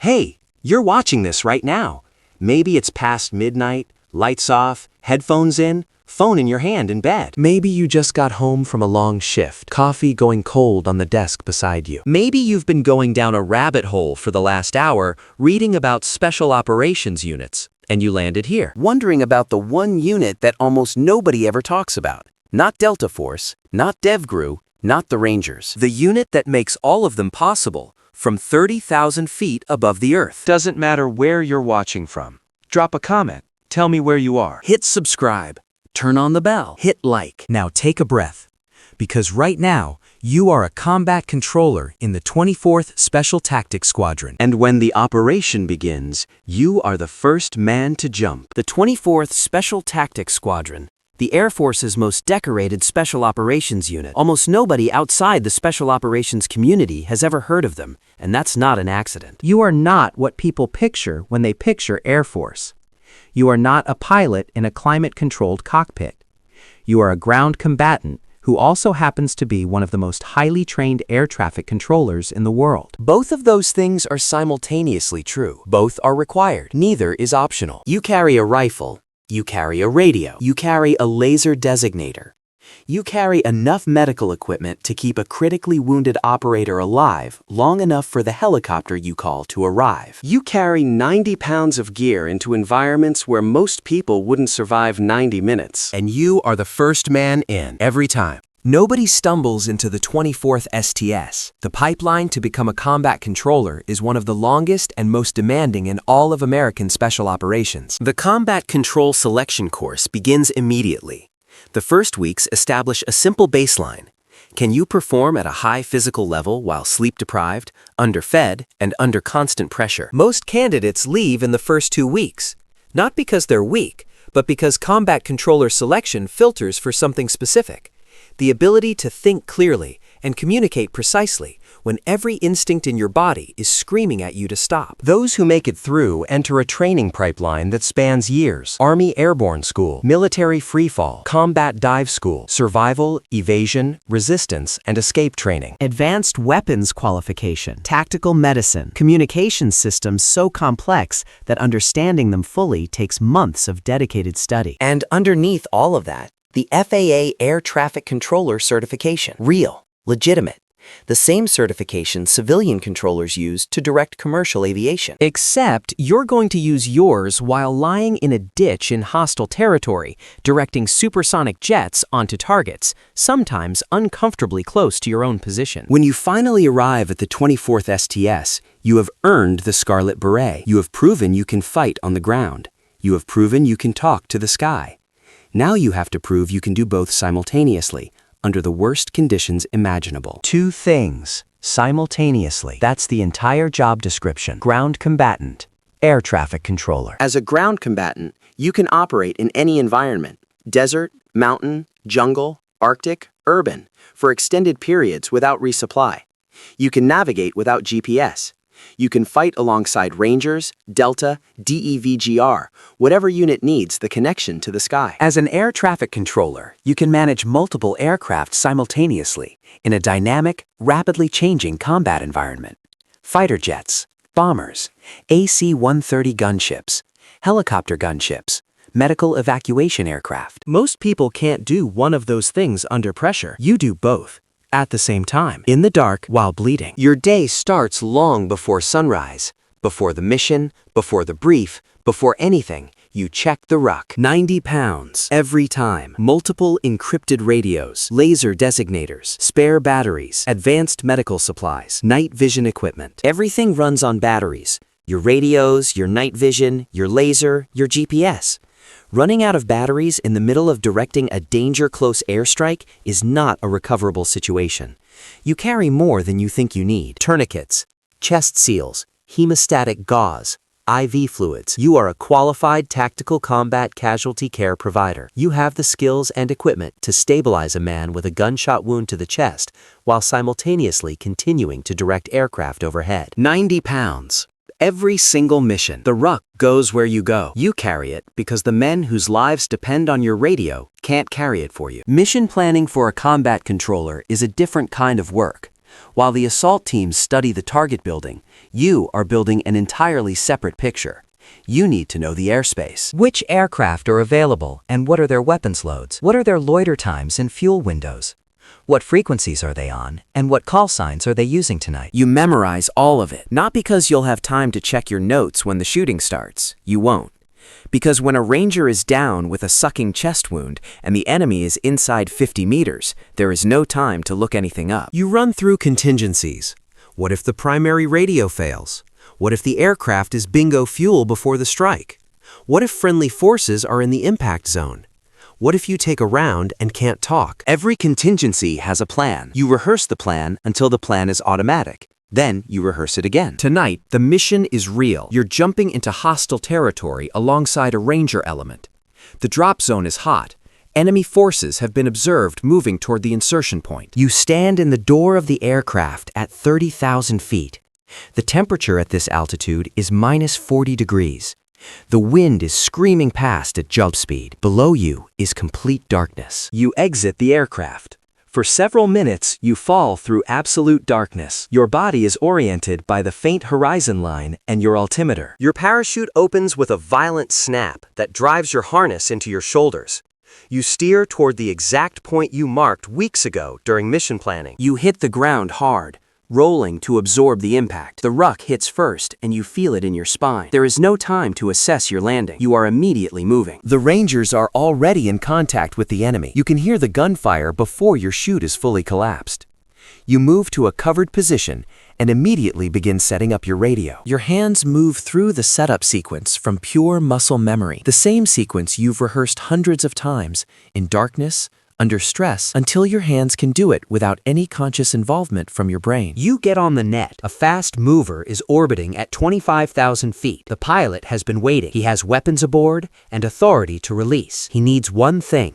Hey, you're watching this right now. Maybe it's past midnight, lights off, headphones in, phone in your hand in bed. Maybe you just got home from a long shift, coffee going cold on the desk beside you. Maybe you've been going down a rabbit hole for the last hour reading about special operations units, and you landed here. Wondering about the one unit that almost nobody ever talks about. Not Delta Force, not DevGru, not the Rangers. The unit that makes all of them possible, from 30,000 feet above the Earth. Doesn't matter where you're watching from. Drop a comment. Tell me where you are. Hit subscribe. Turn on the bell. Hit like. Now take a breath, because right now, you are a combat controller in the 24th Special Tactics Squadron. And when the operation begins, you are the first man to jump. The 24th Special Tactics Squadron, the Air Force's most decorated Special Operations unit. Almost nobody outside the Special Operations community has ever heard of them, and that's not an accident. You are not what people picture when they picture Air Force. You are not a pilot in a climate-controlled cockpit. You are a ground combatant who also happens to be one of the most highly trained air traffic controllers in the world. Both of those things are simultaneously true. Both are required. Neither is optional. You carry a rifle. You carry a radio. You carry a laser designator. You carry enough medical equipment to keep a critically wounded operator alive long enough for the helicopter you call to arrive. You carry 90 pounds of gear into environments where most people wouldn't survive 90 minutes. And you are the first man in every time. Nobody stumbles into the 24th STS. The pipeline to become a combat controller is one of the longest and most demanding in all of American special operations. The combat control selection course begins immediately. The first weeks establish a simple baseline. Can you perform at a high physical level while sleep-deprived, underfed, and under constant pressure? Most candidates leave in the first 2 weeks, not because they're weak, but because combat controller selection filters for something specific. The ability to think clearly and communicate precisely when every instinct in your body is screaming at you to stop. Those who make it through enter a training pipeline that spans years. Army Airborne School, Military Freefall, Combat Dive School, Survival, Evasion, Resistance, and Escape Training. Advanced weapons qualification, tactical medicine, communication systems so complex that understanding them fully takes months of dedicated study. And underneath all of that, the FAA Air Traffic Controller certification. Real, legitimate. The same certification civilian controllers use to direct commercial aviation. Except you're going to use yours while lying in a ditch in hostile territory, directing supersonic jets onto targets, sometimes uncomfortably close to your own position. When you finally arrive at the 24th STS, you have earned the Scarlet Beret. You have proven you can fight on the ground. You have proven you can talk to the sky. Now you have to prove you can do both simultaneously, under the worst conditions imaginable. 2 things, simultaneously. That's the entire job description. Ground combatant, air traffic controller. As a ground combatant, you can operate in any environment, desert, mountain, jungle, Arctic, urban, for extended periods without resupply. You can navigate without GPS. You can fight alongside Rangers, Delta, DEVGR, whatever unit needs the connection to the sky. As an air traffic controller, you can manage multiple aircraft simultaneously in a dynamic, rapidly changing combat environment. Fighter jets, bombers, AC-130 gunships, helicopter gunships, medical evacuation aircraft. Most people can't do one of those things under pressure. You do both. At the same time, in the dark, while bleeding. Your day starts long before sunrise, before the mission, before the brief, before anything. You check the ruck. 90 pounds every time. Multiple encrypted radios, laser designators, spare batteries, advanced medical supplies, night vision equipment. Everything runs on batteries. Your radios, your night vision, your laser, your GPS. Running out of batteries in the middle of directing a danger-close airstrike is not a recoverable situation. You carry more than you think you need. Tourniquets, chest seals, hemostatic gauze, IV fluids. You are a qualified tactical combat casualty care provider. You have the skills and equipment to stabilize a man with a gunshot wound to the chest while simultaneously continuing to direct aircraft overhead. 90 pounds. Every single mission. The ruck goes where you go. You carry it because the men whose lives depend on your radio can't carry it for you. Mission planning for a combat controller is a different kind of work. While the assault teams study the target building, you are building an entirely separate picture. You need to know the airspace. Which aircraft are available and what are their weapons loads? What are their loiter times and fuel windows? What frequencies are they on and what call signs are they using tonight? You memorize all of it, not because you'll have time to check your notes when the shooting starts. You won't. Because when a ranger is down with a sucking chest wound and the enemy is inside 50 meters, there is no time to look anything up. You run through contingencies. What if the primary radio fails? What if the aircraft is bingo fuel before the strike? What if friendly forces are in the impact zone? What if you take a round and can't talk? Every contingency has a plan. You rehearse the plan until the plan is automatic. Then you rehearse it again. Tonight, the mission is real. You're jumping into hostile territory alongside a ranger element. The drop zone is hot. Enemy forces have been observed moving toward the insertion point. You stand in the door of the aircraft at 30,000 feet. The temperature at this altitude is minus 40 degrees. The wind is screaming past at jump speed. Below you is complete darkness. You exit the aircraft. For several minutes, you fall through absolute darkness. Your body is oriented by the faint horizon line and your altimeter. Your parachute opens with a violent snap that drives your harness into your shoulders. You steer toward the exact point you marked weeks ago during mission planning. You hit the ground hard, rolling to absorb the impact. The ruck hits first, and you feel it in your spine. There is no time to assess your landing. You are immediately moving. The Rangers are already in contact with the enemy. You can hear the gunfire before your chute is fully collapsed. You move to a covered position and immediately begin setting up your radio. Your hands move through the setup sequence from pure muscle memory, the same sequence you've rehearsed hundreds of times, in darkness, under stress, until your hands can do it without any conscious involvement from your brain. You get on the net. A fast mover is orbiting at 25,000 feet. The pilot has been waiting. He has weapons aboard and authority to release. He needs one thing: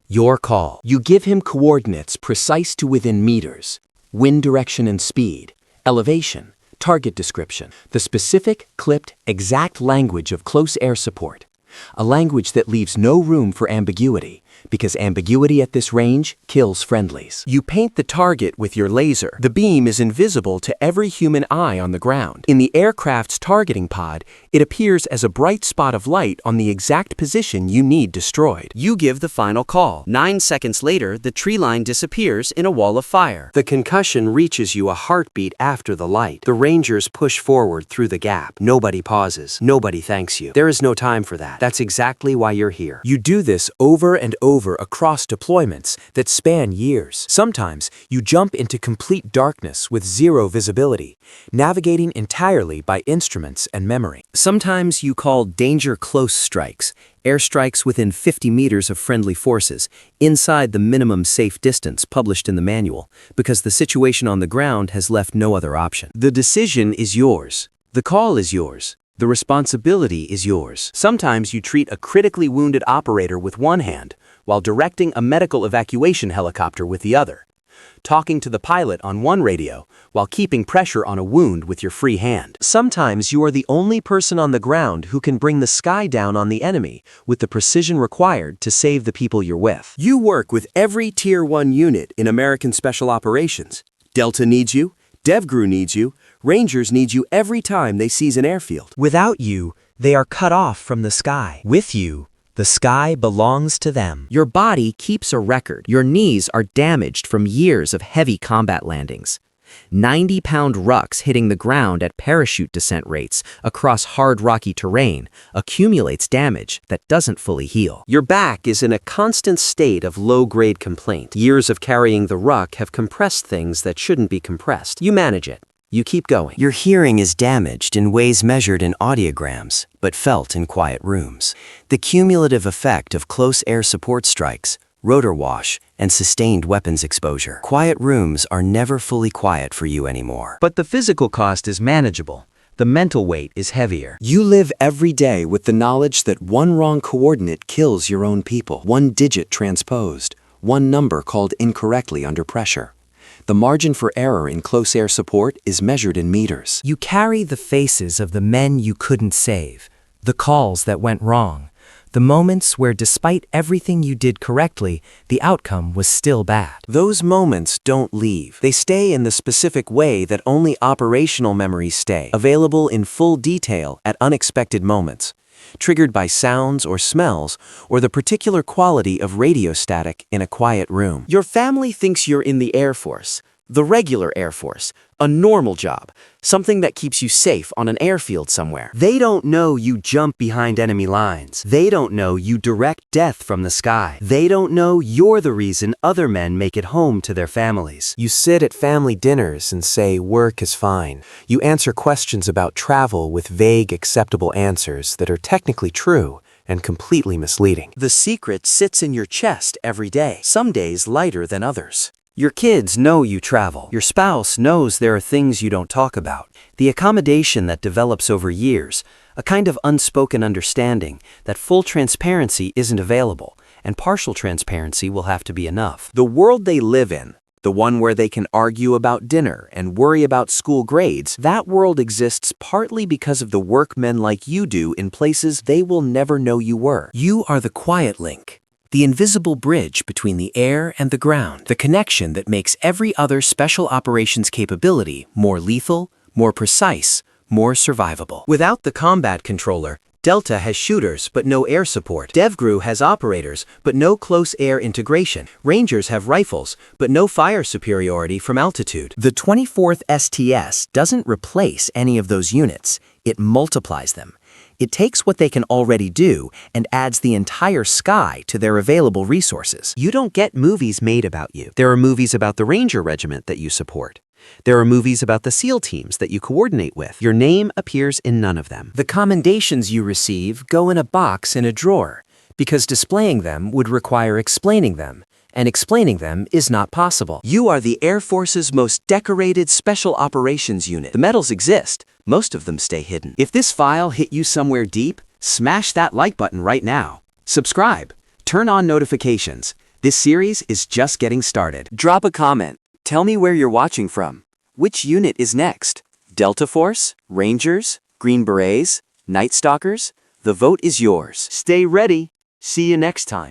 your call. You give him coordinates precise to within meters, wind direction and speed, elevation, target description, the specific, clipped, exact language of close air support. A language that leaves no room for ambiguity, because ambiguity at this range kills friendlies. You paint the target with your laser. The beam is invisible to every human eye on the ground. In the aircraft's targeting pod, it appears as a bright spot of light on the exact position you need destroyed. You give the final call. 9 seconds later, the tree line disappears in a wall of fire. The concussion reaches you a heartbeat after the light. The Rangers push forward through the gap. Nobody pauses. Nobody thanks you. There is no time for that. That's exactly why you're here. You do this over and over across deployments that span years. Sometimes you jump into complete darkness with zero visibility, navigating entirely by instruments and memory. Sometimes you call danger close strikes, airstrikes within 50 meters of friendly forces, inside the minimum safe distance published in the manual, because the situation on the ground has left no other option. The decision is yours. The call is yours. The responsibility is yours. Sometimes you treat a critically wounded operator with one hand, while directing a medical evacuation helicopter with the other. Talking to the pilot on one radio, while keeping pressure on a wound with your free hand. Sometimes you are the only person on the ground who can bring the sky down on the enemy with the precision required to save the people you're with. You work with every Tier 1 unit in American Special Operations. Delta needs you. DevGru needs you. Rangers need you every time they seize an airfield. Without you, they are cut off from the sky. With you, the sky belongs to them. Your body keeps a record. Your knees are damaged from years of heavy combat landings. 90-pound rucks hitting the ground at parachute descent rates across hard rocky terrain accumulates damage that doesn't fully heal. Your back is in a constant state of low-grade complaint. Years of carrying the ruck have compressed things that shouldn't be compressed. You manage it. You keep going. Your hearing is damaged in ways measured in audiograms, but felt in quiet rooms. The cumulative effect of close air support strikes, rotor wash, and sustained weapons exposure. Quiet rooms are never fully quiet for you anymore. But the physical cost is manageable. The mental weight is heavier. You live every day with the knowledge that one wrong coordinate kills your own people. One digit transposed. One number called incorrectly under pressure. The margin for error in close air support is measured in meters. You carry the faces of the men you couldn't save, the calls that went wrong, The moments where, despite everything you did correctly, the outcome was still bad. Those moments don't leave. They stay in the specific way that only operational memories stay, available in full detail at unexpected moments, triggered by sounds or smells, or the particular quality of radio static in a quiet room. Your family thinks you're in the Air Force, the regular Air Force, a normal job, something that keeps you safe on an airfield somewhere. They don't know you jump behind enemy lines. They don't know you direct death from the sky. They don't know you're the reason other men make it home to their families. You sit at family dinners and say work is fine. You answer questions about travel with vague, acceptable answers that are technically true and completely misleading. The secret sits in your chest every day, some days lighter than others. Your kids know you travel. Your spouse knows there are things you don't talk about. The accommodation that develops over years, a kind of unspoken understanding that full transparency isn't available, and partial transparency will have to be enough. The world they live in, the one where they can argue about dinner and worry about school grades, that world exists partly because of the work men like you do in places they will never know you were. You are the quiet link, the invisible bridge between the air and the ground, the connection that makes every other special operations capability more lethal, more precise, more survivable. Without the combat controller, Delta has shooters but no air support. DevGru has operators but no close air integration. Rangers have rifles but no fire superiority from altitude. The 24th STS doesn't replace any of those units, it multiplies them. It takes what they can already do and adds the entire sky to their available resources. You don't get movies made about you. There are movies about the Ranger Regiment that you support. There are movies about the SEAL teams that you coordinate with. Your name appears in none of them. The commendations you receive go in a box in a drawer, because displaying them would require explaining them, and explaining them is not possible. You are the Air Force's most decorated Special Operations Unit. The medals exist. Most of them stay hidden. If this file hit you somewhere deep, smash that like button right now. Subscribe. Turn on notifications. This series is just getting started. Drop a comment. Tell me where you're watching from. Which unit is next? Delta Force? Rangers? Green Berets? Night Stalkers? The vote is yours. Stay ready. See you next time.